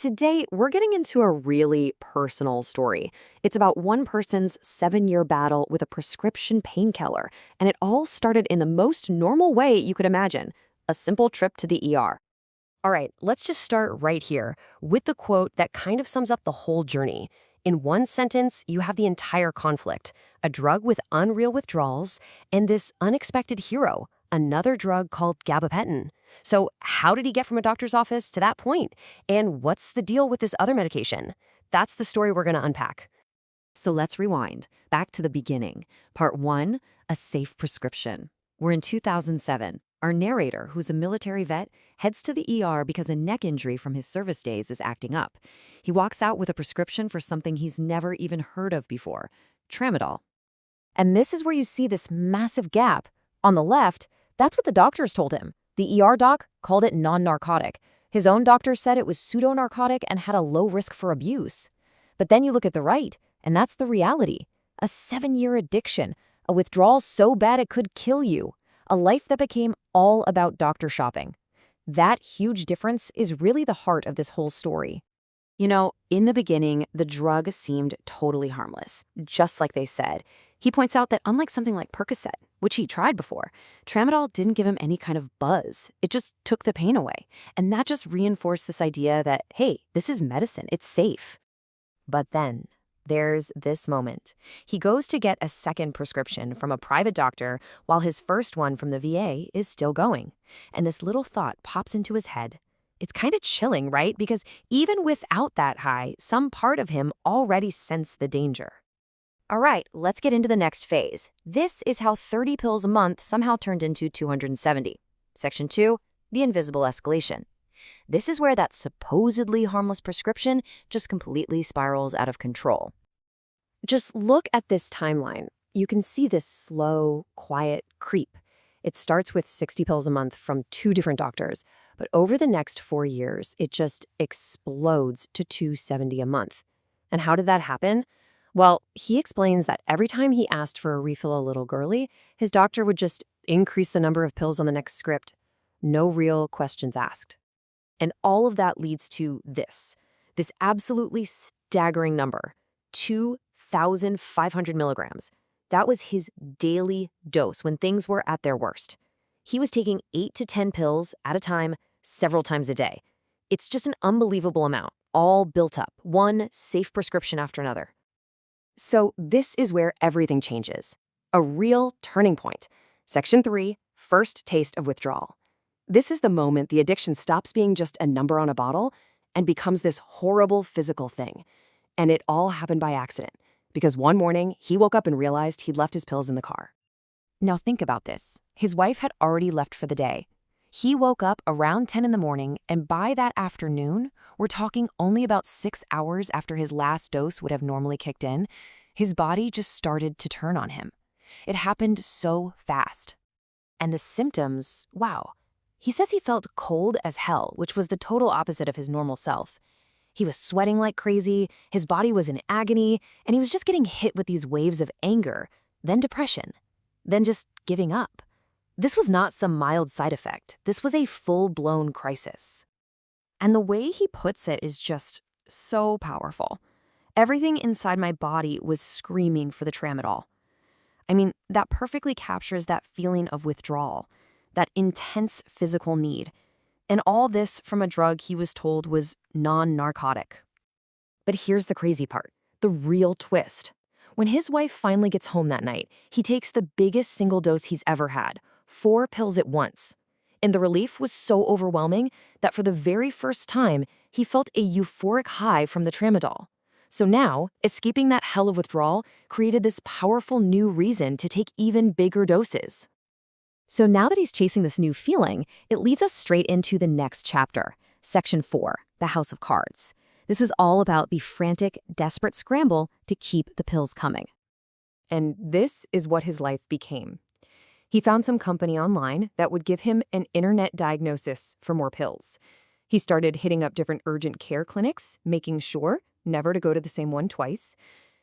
Today, we're getting into a really personal story. It's about one person's 7-year battle with a prescription painkiller, and it all started in the most normal way you could imagine, a simple trip to the ER. All right, let's just start right here with the quote that kind of sums up the whole journey. In one sentence, you have the entire conflict, a drug with unreal withdrawals, and this unexpected hero, another drug called gabapentin. So how did he get from a doctor's office to that point? And what's the deal with this other medication? That's the story we're going to unpack. So let's rewind back to the beginning. Part 1, a safe prescription. We're in 2007. Our narrator, who's a military vet, heads to the ER because a neck injury from his service days is acting up. He walks out with a prescription for something he's never even heard of before, Tramadol. And this is where you see this massive gap. On the left, that's what the doctors told him. The ER doc called it non-narcotic. His own doctor said it was pseudo-narcotic and had a low risk for abuse. But then you look at the right, and that's the reality. A 7-year addiction, a withdrawal so bad it could kill you, a life that became all about doctor shopping. That huge difference is really the heart of this whole story. You know, in the beginning, the drug seemed totally harmless, just like they said. He points out that unlike something like Percocet, which he tried before, Tramadol didn't give him any kind of buzz. It just took the pain away. And that just reinforced this idea that, hey, this is medicine, it's safe. But then there's this moment. He goes to get a second prescription from a private doctor while his first one from the VA is still going. And this little thought pops into his head. It's kind of chilling, right? Because even without that high, some part of him already sensed the danger. All right, let's get into the next phase. This is how 30 pills a month somehow turned into 270. Section 2, the invisible escalation. This is where that supposedly harmless prescription just completely spirals out of control. Just look at this timeline. You can see this slow, quiet creep. It starts with 60 pills a month from 2 different doctors, but over the next 4 years, it just explodes to 270 a month. And how did that happen? Well, he explains that every time he asked for a refill a little girly, his doctor would just increase the number of pills on the next script. No real questions asked. And all of that leads to this absolutely staggering number, 2,500 milligrams. That was his daily dose when things were at their worst. He was taking 8 to 10 pills at a time, several times a day. It's just an unbelievable amount, all built up, one safe prescription after another. So this is where everything changes. A real turning point. Section 3, first taste of withdrawal. This is the moment the addiction stops being just a number on a bottle and becomes this horrible physical thing. And it all happened by accident, because one morning he woke up and realized he'd left his pills in the car. Now think about this. His wife had already left for the day. He woke up around 10 in the morning, and by that afternoon, we're talking only about 6 hours after his last dose would have normally kicked in, his body just started to turn on him. It happened so fast. And the symptoms, wow. He says he felt cold as hell, which was the total opposite of his normal self. He was sweating like crazy, his body was in agony, and he was just getting hit with these waves of anger, then depression, then just giving up. This was not some mild side effect. This was a full-blown crisis. And the way he puts it is just so powerful. Everything inside my body was screaming for the Tramadol. I mean, that perfectly captures that feeling of withdrawal, that intense physical need. And all this from a drug he was told was non-narcotic. But here's the crazy part, the real twist. When his wife finally gets home that night, he takes the biggest single dose he's ever had, 4 pills at once. And the relief was so overwhelming that for the very first time, he felt a euphoric high from the Tramadol. So now, escaping that hell of withdrawal created this powerful new reason to take even bigger doses. So now that he's chasing this new feeling, it leads us straight into the next chapter, Section 4, the House of Cards. This is all about the frantic, desperate scramble to keep the pills coming. And this is what his life became. He found some company online that would give him an internet diagnosis for more pills. He started hitting up different urgent care clinics, making sure never to go to the same one twice.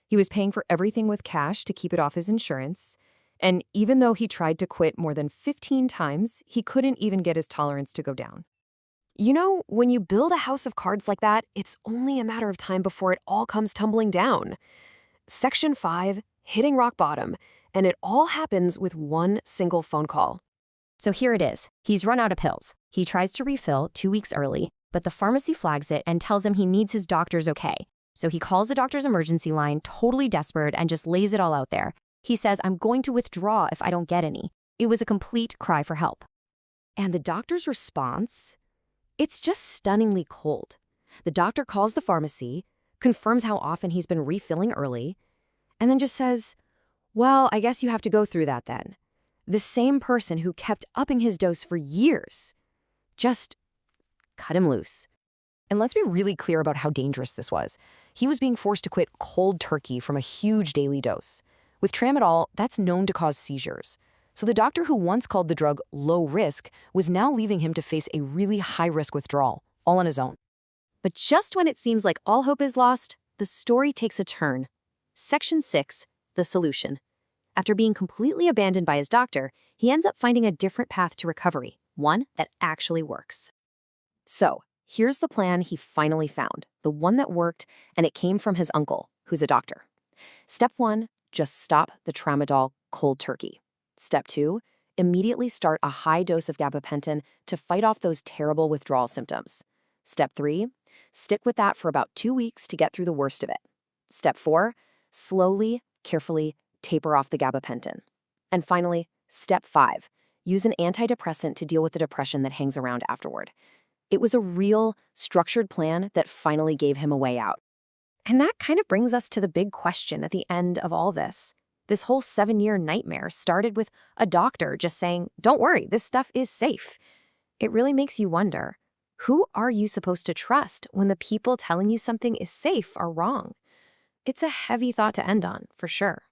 He was paying for everything with cash to keep it off his insurance. And even though he tried to quit more than 15 times, he couldn't even get his tolerance to go down. You know, when you build a house of cards like that, it's only a matter of time before it all comes tumbling down. Section 5, hitting rock bottom, and it all happens with one single phone call. So here it is. He's run out of pills. He tries to refill 2 weeks early, but the pharmacy flags it and tells him he needs his doctor's okay. So he calls the doctor's emergency line, totally desperate, and just lays it all out there. He says, "I'm going to withdraw if I don't get any." It was a complete cry for help. And the doctor's response? It's just stunningly cold. The doctor calls the pharmacy, confirms how often he's been refilling early, and then just says, "Well, I guess you have to go through that then." The same person who kept upping his dose for years just cut him loose. And let's be really clear about how dangerous this was. He was being forced to quit cold turkey from a huge daily dose. With Tramadol, that's known to cause seizures. So the doctor who once called the drug low risk was now leaving him to face a really high-risk withdrawal, all on his own. But just when it seems like all hope is lost, the story takes a turn. Section 6, the solution. After being completely abandoned by his doctor, he ends up finding a different path to recovery, one that actually works. So, here's the plan he finally found, the one that worked, and it came from his uncle, who's a doctor. Step 1, just stop the Tramadol cold turkey. Step 2, immediately start a high dose of gabapentin to fight off those terrible withdrawal symptoms. Step 3, stick with that for about 2 weeks to get through the worst of it. Step 4, slowly, carefully taper off the gabapentin. And finally, step 5, use an antidepressant to deal with the depression that hangs around afterward. It was a real, structured plan that finally gave him a way out. And that kind of brings us to the big question at the end of all this. This whole 7-year nightmare started with a doctor just saying, "Don't worry, this stuff is safe." It really makes you wonder, who are you supposed to trust when the people telling you something is safe are wrong? It's a heavy thought to end on, for sure.